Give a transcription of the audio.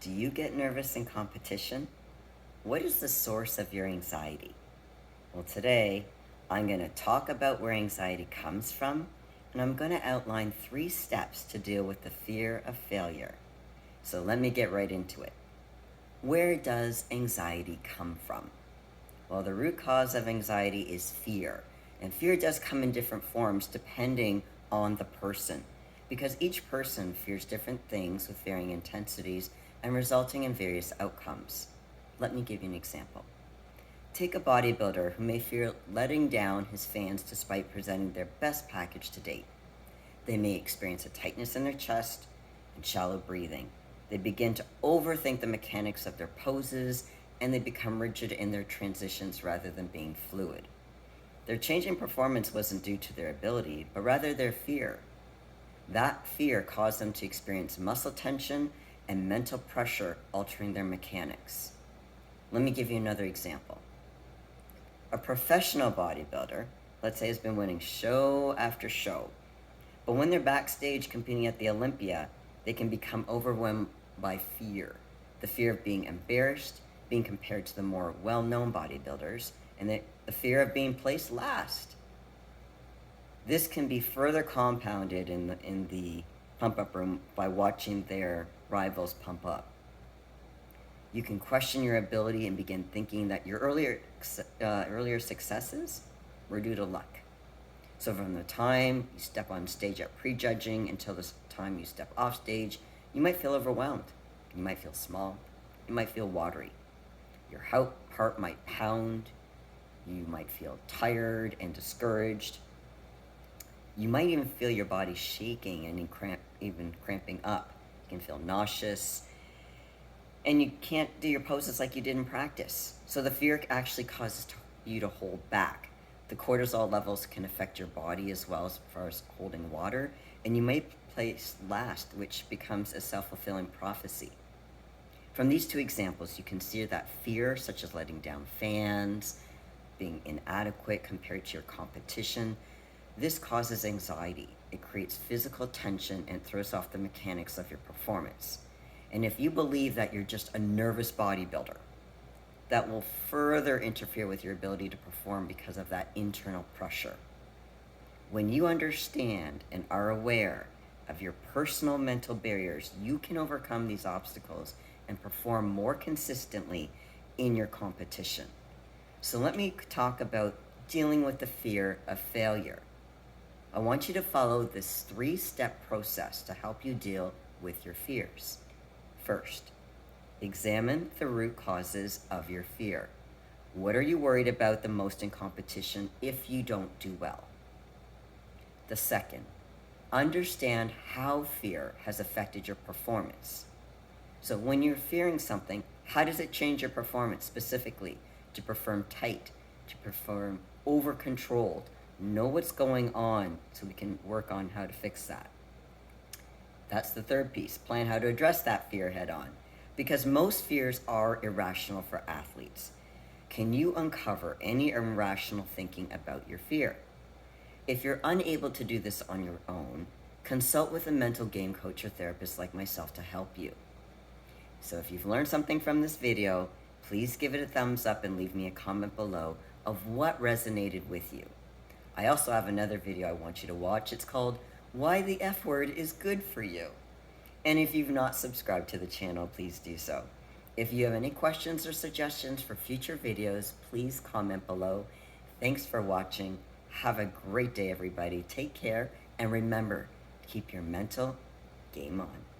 Do you get nervous in competition? What is the source of your anxiety? Well, today I'm going to talk about where anxiety comes from, and I'm going to outline 3 steps to deal with the fear of failure. So let me get right into it. Where does anxiety come from? Well, the root cause of anxiety is fear, and fear does come in different forms depending on the person, because each person fears different things with varying intensities and resulting in various outcomes. Let me give you an example. Take a bodybuilder who may fear letting down his fans despite presenting their best package to date. They may experience a tightness in their chest and shallow breathing. They begin to overthink the mechanics of their poses, and they become rigid in their transitions rather than being fluid. Their change in performance wasn't due to their ability, but rather their fear. That fear caused them to experience muscle tension and mental pressure, altering their mechanics. Let me give you another example. A professional bodybuilder, let's say, has been winning show after show, but when they're backstage competing at the Olympia, they can become overwhelmed by fear. The fear of being embarrassed, being compared to the more well-known bodybuilders, and the fear of being placed last. This can be further compounded in the pump-up room by watching their rivals pump up. You can question your ability and begin thinking that your earlier successes were due to luck. So from the time you step on stage at prejudging until the time you step off stage, you might feel overwhelmed. You might feel small. You might feel watery. Your heart might pound. You might feel tired and discouraged. You might even feel your body shaking and even cramping up. You can feel nauseous. And you can't do your poses like you did in practice. So the fear actually causes you to hold back. The cortisol levels can affect your body as well as far as holding water. And you may place last, which becomes a self-fulfilling prophecy. From these 2 examples, you can see that fear, such as letting down fans, being inadequate compared to your competition, this causes anxiety. It creates physical tension and throws off the mechanics of your performance. And if you believe that you're just a nervous bodybuilder, that will further interfere with your ability to perform because of that internal pressure. When you understand and are aware of your personal mental barriers, you can overcome these obstacles and perform more consistently in your competition. So let me talk about dealing with the fear of failure. I want you to follow this 3-step process to help you deal with your fears. First, examine the root causes of your fear. What are you worried about the most in competition if you don't do well? The second, understand how fear has affected your performance. So when you're fearing something, how does it change your performance specifically? To perform tight, to perform over-controlled. Know what's going on so we can work on how to fix that. That's the third piece. Plan how to address that fear head on, because most fears are irrational for athletes. Can you uncover any irrational thinking about your fear? If you're unable to do this on your own, consult with a mental game coach or therapist like myself to help you. So if you've learned something from this video, please give it a thumbs up and leave me a comment below of what resonated with you. I also have another video I want you to watch. It's called Why the F Word is Good for You. And if you've not subscribed to the channel, please do so. If you have any questions or suggestions for future videos, please comment below. Thanks for watching. Have a great day, everybody. Take care, and remember, keep your mental game on.